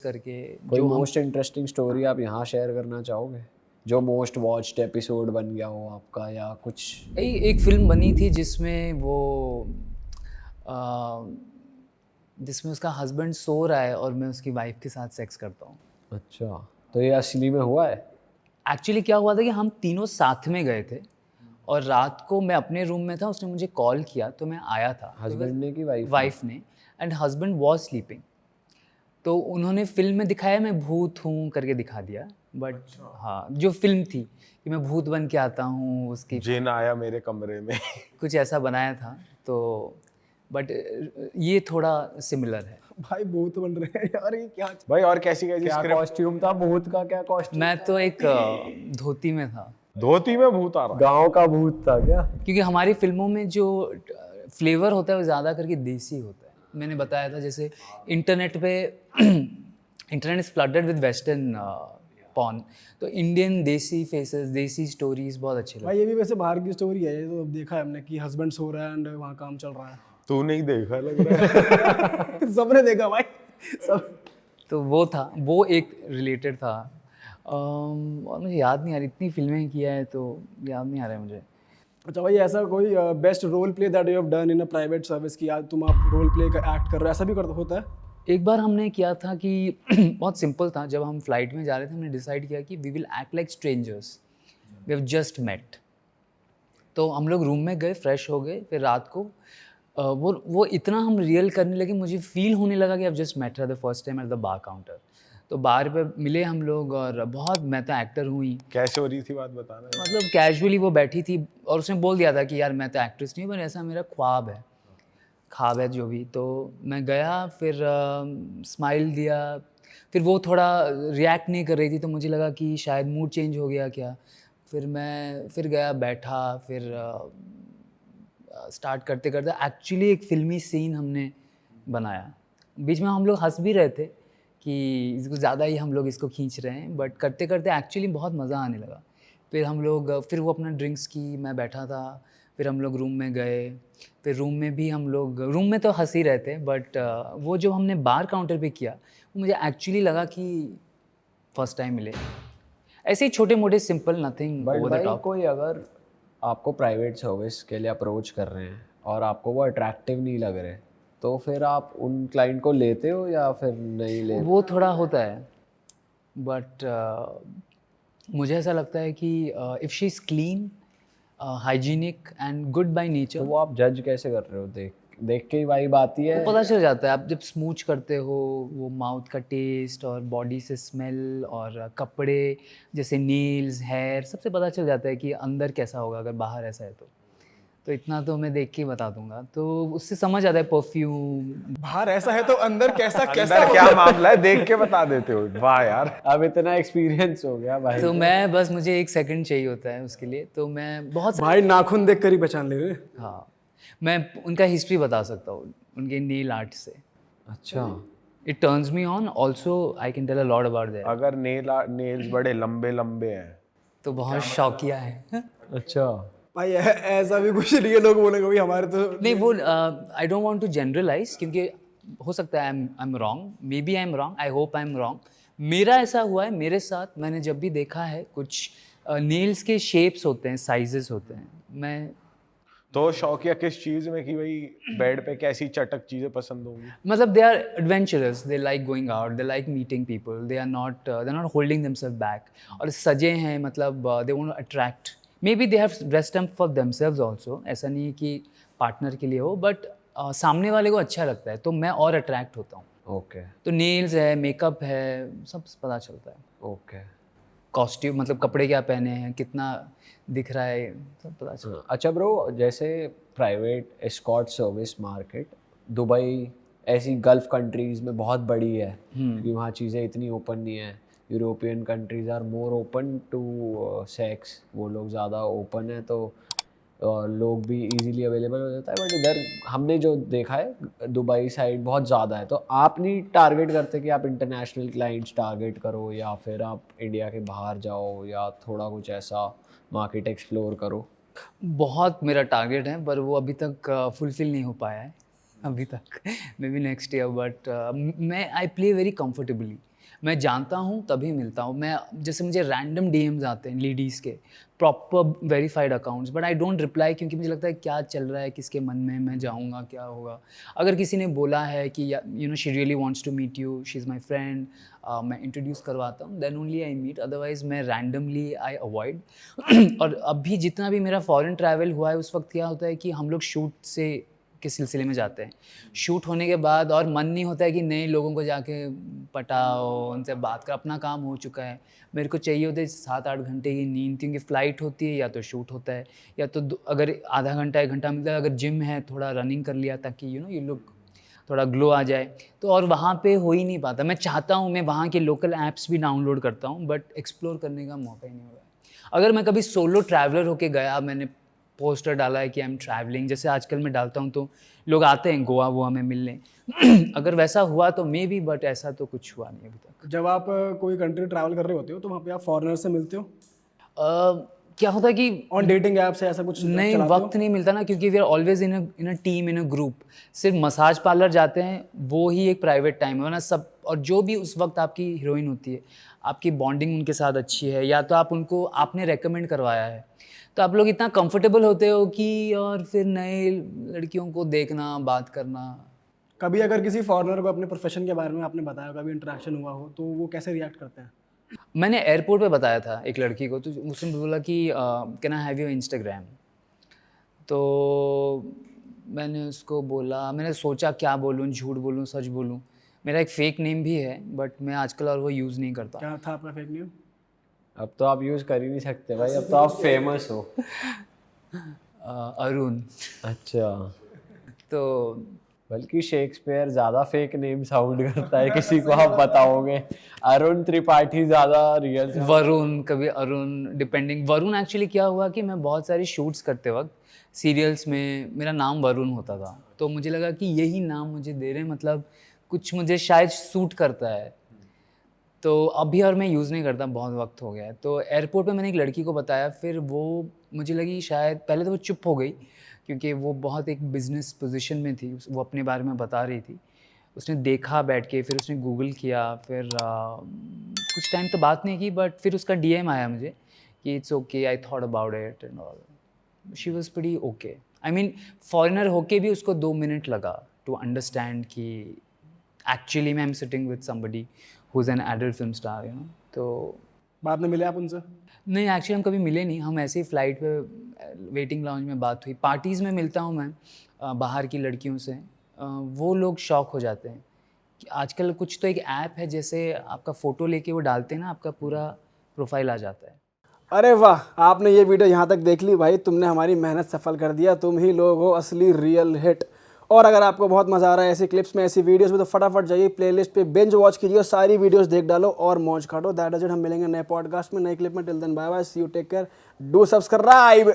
करके कोई जो हम मोस्ट इंटरेस्टिंग स्टोरी आप यहाँ शेयर करना चाहोगे, जो मोस्ट वॉच्ड एपिसोड बन गया हो आपका या कुछ? एक फिल्म बनी थी जिसमें वो अ, जिसमें उसका हस्बैंड सो रहा है और मैं उसकी वाइफ के साथ सेक्स करता हूँ। अच्छा, तो ये असली में हुआ है? एक्चुअली क्या हुआ था कि हम तीनों साथ में गए थे और रात को मैं अपने रूम में था, उसने मुझे कॉल किया तो मैं आया था। तो हस्बैंड ने कि वाइफ ने? वाइफ ने, एंड हस्बैंड वाज स्लीपिंग। तो उन्होंने फ़िल्म में दिखाया मैं भूत हूँ करके दिखा दिया, बट हाँ, जो फ़िल्म थी कि मैं भूत बन के आता हूँ उसकी जिन आया मेरे कमरे में। कुछ ऐसा बनाया था। तो बट ये थोड़ा सिमिलर है। भाई भूत बन रहे हैं यार, ये क्या? भाई और कैसी कैसी क्या स्क्रिप्ट? कॉस्ट्यूम था भूत का? क्या कॉस्ट्यूम? मैं तो एक धोती में था, धोती में भूत आ रहा है। गांव का भूत था क्या? क्योंकि हमारी फिल्मों में जो फ्लेवर होता है वो ज़्यादा करके देसी होता है। मैंने बताया था जैसे इंटरनेट पे internet is flooded with western porn, तो इंडियन देसी फेसेस, देसी स्टोरीज बहुत अच्छे लगते हैं। भाई ये भी वैसे बाहर की स्टोरी है, ये तो अब देखा है हमने कि हस्बैंड सो रहा है एंड वहाँ काम चल रहा है। तू नहीं देखा लग रहा है। सबने देखा भाई, सब। तो वो था, वो एक रिलेटेड था। और मुझे याद नहीं आ रही, इतनी फिल्में किया है तो याद नहीं आ रहा है मुझे। अच्छा भाई, ऐसा कोई best role play that you have done in a private service की, आज तुम आप रोल प्ले का एक्ट कर रहे हो, ऐसा भी कर होता है? एक बार हमने किया था कि बहुत सिंपल था, जब हम फ्लाइट में जा रहे थे हमने डिसाइड किया कि we will act like strangers, we have just met. तो हम लोग रूम में गए, फ्रेश हो गए, फिर रात को वो इतना हम रियल करने लगे, मुझे फील होने लगा कि I just met her the first time at the bar counter. तो बार पे मिले हम लोग और बहुत, मैं तो एक्टर हूँ ही, कैसे हो रही थी बात बताना। मतलब कैजुअली वो बैठी थी और उसने बोल दिया था कि यार मैं तो एक्ट्रेस नहीं हूँ, पर ऐसा मेरा ख्वाब है जो भी। तो मैं गया, फिर स्माइल दिया, फिर वो थोड़ा रिएक्ट नहीं कर रही थी तो मुझे लगा कि शायद मूड चेंज हो गया क्या। फिर मैं फिर गया, बैठा, फिर स्टार्ट करते करते एक्चुअली एक फ़िल्मी सीन हमने बनाया। बीच में हम लोग हंस भी रहे थे कि इसको ज़्यादा ही हम लोग इसको खींच रहे हैं, बट करते करते एक्चुअली बहुत मज़ा आने लगा। फिर हम लोग, फिर वो अपना ड्रिंक्स की, मैं बैठा था, फिर हम लोग रूम में गए, फिर रूम में भी हम लोग, रूम में तो हंस ही रहे थे, बट वो जो हमने बार काउंटर पे किया वो मुझे एक्चुअली लगा कि फर्स्ट टाइम मिले। ऐसे ही छोटे मोटे simple, nothing but over the भाई टॉप। कोई अगर आपको प्राइवेट सर्विस के लिए अप्रोच कर रहे हैं और आपको वो अट्रैक्टिव नहीं लग रहे, तो फिर आप उन क्लाइंट को लेते हो या फिर नहीं लेते? वो थोड़ा होता है, बट मुझे ऐसा लगता है कि if she is clean, hygienic and good by तो नेचर, वो आप जज कैसे कर रहे हो? देख देख के ही वाइब आती है? वो पता चल जाता है। आप जब स्मूच करते हो, वो माउथ का टेस्ट और बॉडी से स्मेल और कपड़े जैसे नेल्स, हेयर, सबसे पता चल जाता है कि अंदर कैसा होगा अगर बाहर ऐसा है तो इतना तो मैं देख के ही बता दूंगा, तो उससे समझ आता है। परफ्यूम, बाहर ऐसा है तो अंदर कैसा कैसा अंदर क्या होगा? मामला है देख के बता देते हो। वाह यार। अब इतना एक्सपीरियंस हो गया भाई। तो मैं बस, मुझे 1 सेकंड चाहिए होता है उसके लिए, तो मैं बहुत भाई नाखून देख कर ही पहचान ले रहे हैं। हाँ, मैं उनका हिस्ट्री बता सकता हूँ उनके नेल आर्ट से। अच्छा, it turns me on, also I can tell a lot about that. अगर नेल्स बड़े लंबे लंबे हैं तो बहुत शौकिया है। अच्छा। भाई ऐसा भी कुछ नहीं है, लोग बोलेंगे भाई हमारे तो। नहीं, वो I don't want to generalize, क्योंकि हो सकता है I am wrong, maybe I am wrong, I hope I am wrong. मेरा ऐसा हुआ है, मेरे साथ मैंने जब भी देखा है, कुछ नेल्स के शेप्स होते हैं, साइजेस होते हैं। मैं तो शौकिया किस चीज में कि भाई बेड पे कैसी चटक चीजें पसंद होंगी? मतलब they are adventurous, they like going out, they like meeting people, they are not holding themself back, और सजे हैं, मतलब they want to attract, maybe they have dressed up for themselves also. ऐसा नहीं है कि पार्टनर के लिए हो, बट सामने वाले को अच्छा लगता है तो मैं और अट्रैक्ट होता हूँ। ओके तो नेल्स है, मेकअप है, सब पता चलता है। ओके। कॉस्ट्यूम, मतलब कपड़े क्या पहने हैं, कितना दिख रहा है, सब पता चलता है। अच्छा ब्रो, जैसे private escort service market Dubai ऐसी गल्फ कंट्रीज़ में बहुत बड़ी है, क्योंकि वहाँ चीज़ें इतनी ओपन नहीं है। European countries are more open to sex, वो लोग ज़्यादा ओपन है, तो लोग भी इजीली अवेलेबल हो जाता है। बट इधर हमने जो देखा है दुबई साइड बहुत ज़्यादा है। तो आप नहीं टारगेट करते कि आप इंटरनेशनल क्लाइंट्स टारगेट करो या फिर आप इंडिया के बाहर जाओ या थोड़ा कुछ ऐसा मार्केट एक्सप्लोर करो? बहुत मेरा टारगेट है, पर वो अभी तक फुलफिल नहीं हो पाया है अभी तक। May be next year, but मैं आई प्ले वेरी कंफर्टेबली। मैं जानता हूँ तभी मिलता हूँ। मैं जैसे मुझे रैंडम डीएम्स आते हैं लेडीज़ के, proper verified accounts, but I don't reply क्योंकि मुझे लगता है क्या चल रहा है किसके मन में, मैं जाऊँगा क्या होगा। अगर किसी ने बोला है कि you know she really wants to meet you, she is my friend, मैं इंट्रोड्यूस करवाता हूँ, then only I meet, otherwise मैं रैंडमली आई अवॉइड। और अभी जितना भी मेरा फॉरेन ट्रैवल हुआ है उस वक्त क्या होता है कि हम लोग शूट से के सिलसिले में जाते हैं, शूट होने के बाद और मन नहीं होता है कि नए लोगों को जाके पटाओ, उनसे बात कर, अपना काम हो चुका है। मेरे को चाहिए होते है 7-8 घंटे की नींद, क्योंकि फ़्लाइट होती है या तो शूट होता है, या तो अगर आधा घंटा 1 घंटा मिलता है, अगर जिम है थोड़ा रनिंग कर लिया ताकि यू नो ये लोग थोड़ा ग्लो आ जाए। तो और वहाँ पे हो ही नहीं पाता। मैं चाहता हूँ, मैं वहाँ के लोकल ऐप्स भी डाउनलोड करता हूँ, बट एक्सप्लोर करने का मौका ही नहीं हुआ है। अगर मैं कभी सोलो ट्रैवलर होके गया, मैंने पोस्टर डाला है कि आई एम ट्रैवलिंग, जैसे आजकल मैं डालता हूँ तो लोग आते हैं गोवा वोवा में मिलने अगर वैसा हुआ तो मे बी, बट ऐसा तो कुछ हुआ नहीं अभी तक। जब आप कोई कंट्री ट्रैवल कर रहे होते हो तो वहाँ पे आप फॉरेनर से मिलते हो? क्या होता है कि ऑन डेटिंग ऐप से ऐसा कुछ नहीं, चलाते हो? वक्त नहीं मिलता ना, क्योंकि we are always in a team, in a group. सिर्फ मसाज पार्लर जाते हैं वो ही एक प्राइवेट टाइम है, वरना सब, और जो भी उस वक्त आपकी हीरोइन होती है, आपकी बॉन्डिंग उनके साथ अच्छी है, या तो आप उनको आपने रेकमेंड करवाया है, तो आप लोग इतना कंफर्टेबल होते हो कि, और फिर नए लड़कियों को देखना, बात करना। कभी अगर किसी फॉरेनर को अपने प्रोफेशन के बारे में आपने बताया, कभी इंटरेक्शन हुआ हो, तो वो कैसे रिएक्ट करते हैं? मैंने एयरपोर्ट पे बताया था एक लड़की को, तो उसने बोला कि can I have your Instagram. तो मैंने उसको बोला, मैंने सोचा क्या बोलूँ, झूठ बोलूँ सच बोलूँ। मेरा एक फ़ेक नेम भी है, बट मैं आजकल और वो यूज़ नहीं करता। क्या था आपका फेक नेम? अब तो आप यूज़ कर ही नहीं सकते भाई, अब तो आप फेमस हो। अरुण। अच्छा, तो बल्कि शेक्सपियर ज़्यादा फेक नेम साउंड करता है, किसी को आप बताओगे। अरुण त्रिपाठी ज़्यादा रियल। वरुण, कभी अरुण, डिपेंडिंग। वरुण एक्चुअली क्या हुआ कि मैं बहुत सारी शूट्स करते वक्त सीरियल्स में मेरा नाम वरुण होता था, तो मुझे लगा कि यही नाम मुझे दे रहे हैं, मतलब कुछ मुझे शायद सूट करता है, तो अभी और मैं यूज़ नहीं करता, बहुत वक्त हो गया है। तो एयरपोर्ट पे मैंने एक लड़की को बताया, फिर वो मुझे लगी शायद, पहले तो वो चुप हो गई क्योंकि वो बहुत एक बिज़नेस पोजीशन में थी, वो अपने बारे में बता रही थी। उसने देखा बैठ के, फिर उसने गूगल किया, फिर कुछ टाइम तो बात नहीं की, बट फिर उसका डीएम आया मुझे कि it's okay, I thought about it and all. She was pretty okay. I mean foreigner होके भी उसको 2 मिनट लगा टू अंडरस्टैंड कि एक्चुअली मैं am sitting with somebody who is an adult film star, you know. तो बाद में मिले आप उनसे? नहीं, एक्चुअली हम कभी मिले नहीं, हम ऐसे ही फ़्लाइट पे वेटिंग लाउंज में बात हुई। पार्टीज़ में मिलता हूँ मैं बाहर की लड़कियों से, वो लोग शॉक हो जाते हैं कि आजकल कुछ तो एक ऐप है, जैसे आपका फ़ोटो लेके वो डालते हैं ना, आपका पूरा प्रोफाइल आ जाता है। अरे वाह, आपने ये वीडियो यहाँ तक देख ली भाई, तुमने हमारी मेहनत सफल कर दिया, तुम ही लोग हो असली रियल हिट। और अगर आपको बहुत मज़ा आ रहा है ऐसी क्लिप्स में, ऐसी वीडियोस में, तो फटाफट जाइए प्लेलिस्ट पे बिंज वॉच कीजिए और सारी वीडियोस देख डालो और मौज काटो। That is it. हम मिलेंगे नए पॉडकास्ट में, नए क्लिप में। Till then bye bye, see you, take care, do subscribe.